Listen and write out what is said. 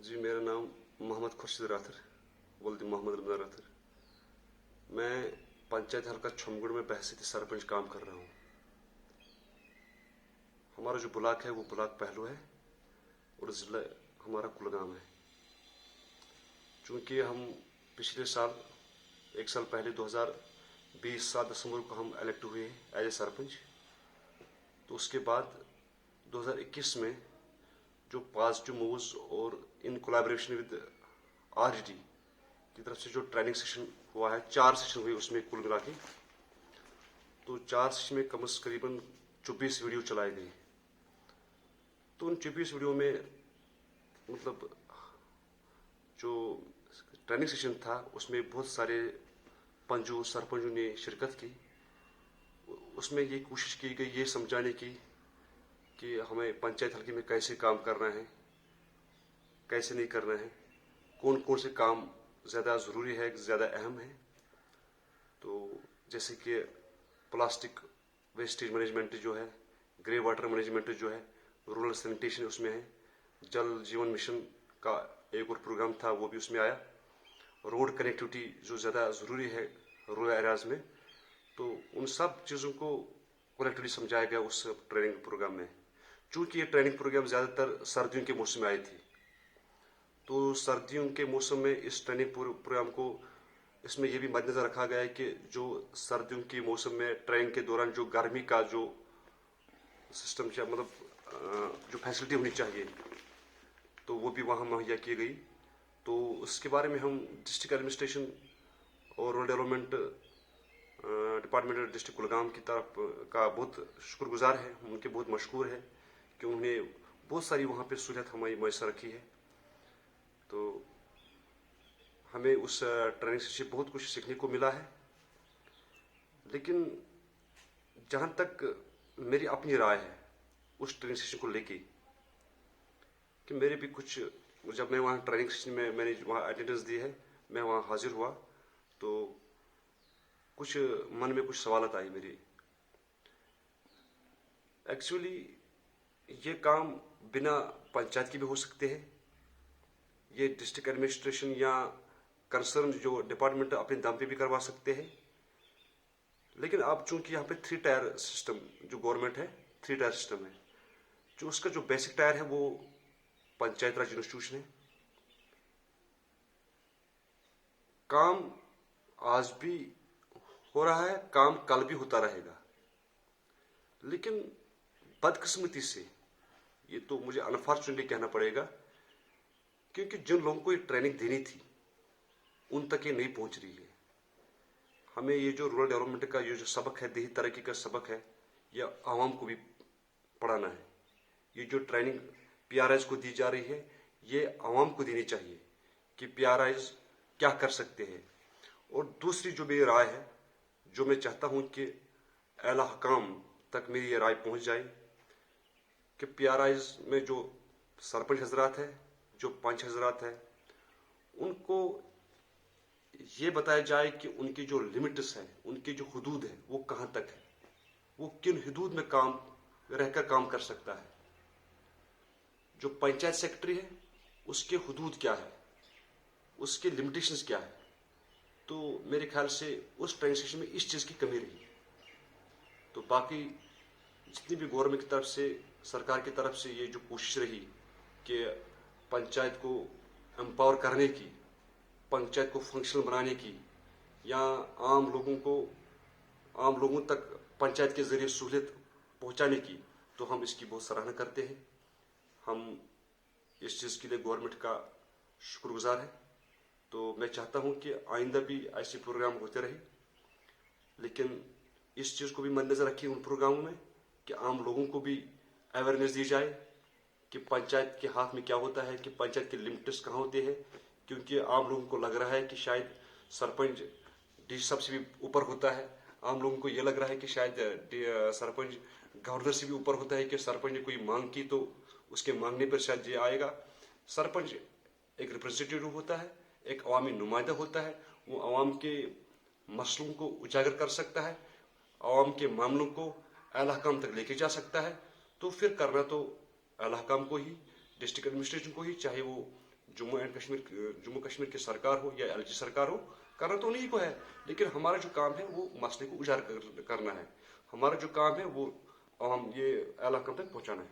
जी, मेरा नाम Mohammad Khurshid rather, वल्द Mohammad Ramzan rather. मैं पंचायत हल्का छमगुड़ में बहसीती सरपंच काम कर रहा हूँ। हमारा जो ब्लॉक है वो ब्लॉक पहलू है और ज़िला हमारा कुलगाम है। चूँकि हम पिछले साल एक साल पहले 2020 7 दिसंबर को हम इलेक्ट हुए एज ए सरपंच, तो उसके बाद 2021 में जो पॉजिटिव मूव्स और इन कोलैबोरेशन विद आरडी की तरफ से जो ट्रेनिंग सेशन हुआ है, 4 सेशन हुए उसमें कुल मिला के, तो 4 सेशन में करीबन 24 वीडियो चलाए गए। तो उन 24 वीडियो में मतलब जो ट्रेनिंग सेशन था उसमें बहुत सारे पंचों सरपंचों ने शिरकत की। उसमें ये कोशिश की गई ये समझाने की कि हमें पंचायत हल्के में कैसे काम करना है, कैसे नहीं करना है, कौन कौन से काम ज़्यादा ज़रूरी है, ज़्यादा अहम है। तो जैसे कि प्लास्टिक वेस्टेज मैनेजमेंट जो है, ग्रे वाटर मैनेजमेंट जो है, रूरल सैनिटेशन उसमें है, जल जीवन मिशन का एक और प्रोग्राम था वो भी उसमें आया, रोड कनेक्टिविटी जो ज़्यादा ज़रूरी है रूरल एरियाज़ में। तो उन सब चीज़ों को कलेक्टिवली समझाया गया उस ट्रेनिंग प्रोग्राम में। चूँकि ये ट्रेनिंग प्रोग्राम ज़्यादातर सर्दियों के मौसम में आई थी, तो सर्दियों के मौसम में इस ट्रेनिंग प्रोग्राम को इसमें यह भी मद्देनजर रखा गया है कि जो सर्दियों के मौसम में ट्रेनिंग के दौरान जो गर्मी का जो सिस्टम मतलब जो फैसिलिटी होनी चाहिए तो वो भी वहाँ मुहैया की गई। तो उसके बारे में हम डिस्ट्रिक्ट एडमिनिस्ट्रेशन और rural development department district Kulgam की तरफ का बहुत शुक्रगुजार है, उनके बहुत मशहूर है कि उन्होंने बहुत सारी वहाँ पे सहूलियत हमें मैसर रखी है। तो हमें उस ट्रेनिंग से बहुत कुछ सीखने को मिला है। लेकिन जहाँ तक मेरी अपनी राय है उस ट्रेनिंग सेशन को लेके, कि मेरे भी कुछ, जब मैं वहाँ ट्रेनिंग सेशन में मैंने वहाँ अटेंडेंस दी है, मैं वहाँ हाजिर हुआ, तो कुछ मन में कुछ सवालत आई मेरी। एक्चुअली ये काम बिना पंचायत के भी हो सकते हैं, ये डिस्ट्रिक्ट एडमिनिस्ट्रेशन या कंसर्न जो डिपार्टमेंट अपने दम पे भी करवा सकते हैं। लेकिन अब चूंकि यहाँ पे 3 टायर सिस्टम जो गवर्नमेंट है, 3 टायर सिस्टम है, जो उसका जो बेसिक टायर है वो पंचायत राज इंस्टीट्यूशन है। काम आज भी हो रहा है, काम कल भी होता रहेगा। लेकिन बदकिस्मती से, ये तो मुझे अनफॉर्चुनेटली कहना पड़ेगा, क्योंकि जिन लोगों को ये ट्रेनिंग देनी थी उन तक ये नहीं पहुंच रही है। हमें ये जो रूरल डेवलपमेंट का ये जो सबक है, देही तरक्की का सबक है, यह आवाम को भी पढ़ाना है। ये जो ट्रेनिंग पीआरआईज को दी जा रही है ये आवाम को देनी चाहिए कि पीआरआईज क्या कर सकते हैं। और दूसरी जो मेरी राय है, जो मैं चाहता हूं कि आला हकाम तक मेरी ये राय पहुंच जाए, कि पीआरआईज में जो सरपंच हजरात है, जो पंच हजरात है, उनको ये बताया जाए कि उनकी जो लिमिट्स है, उनकी जो हदूद है वो कहाँ तक है, वो किन हदूद में काम रहकर काम कर सकता है। जो पंचायत सेक्रेटरी है उसके हदूद क्या है, उसके लिमिटेशंस क्या है। तो मेरे ख्याल से उस ट्रांजेक्शन में इस चीज़ की कमी रही। तो बाकी जितनी भी गवर्नमेंट की तरफ से, सरकार की तरफ से ये जो कोशिश रही कि पंचायत को एम्पावर करने की, पंचायत को फंक्शनल बनाने की, या आम लोगों तक पंचायत के जरिए सहूलियत पहुंचाने की, तो हम इसकी बहुत सराहना करते हैं। हम इस चीज़ के लिए गवर्नमेंट का शुक्रगुजार है। तो मैं चाहता हूं कि आइंदा भी ऐसे प्रोग्राम होते रहे, लेकिन इस चीज़ को भी मद्देनजर रखिए उन प्रोग्रामों में कि आम लोगों को भी अवेयरनेस दी जाए कि पंचायत के हाथ में क्या होता है, कि पंचायत के लिमिट्स कहाँ होते हैं। क्योंकि आम लोगों को लग रहा है कि शायद सरपंच डीसी साहब से भी ऊपर होता है। आम लोगों को ये लग रहा है कि शायद सरपंच गवर्नर से भी ऊपर होता है, कि सरपंच ने कोई मांग की तो उसके मांगने पर शायद ये आएगा। सरपंच एक रिप्रेजेंटेटिव होता है, एक अवामी नुमाइंदा होता है, वो अवाम के मसलों को उजागर कर सकता है, अवाम के मामलों को आला हकाम तक लेके जा सकता है। तो फिर करना तो आला हकाम को ही, डिस्ट्रिक्ट एडमिनिस्ट्रेशन को ही, चाहे वो جموں کشمیر کی سرکار ہو یا ایل جی سرکار ہو، کرنا تو انہیں کو ہے، لیکن ہمارا جو کام ہے وہ مسئلے کو اجاگر کرنا ہے. ہمارا جو کام ہے وہ عوام یہ اعلیٰ حکام تک پہنچانا ہے.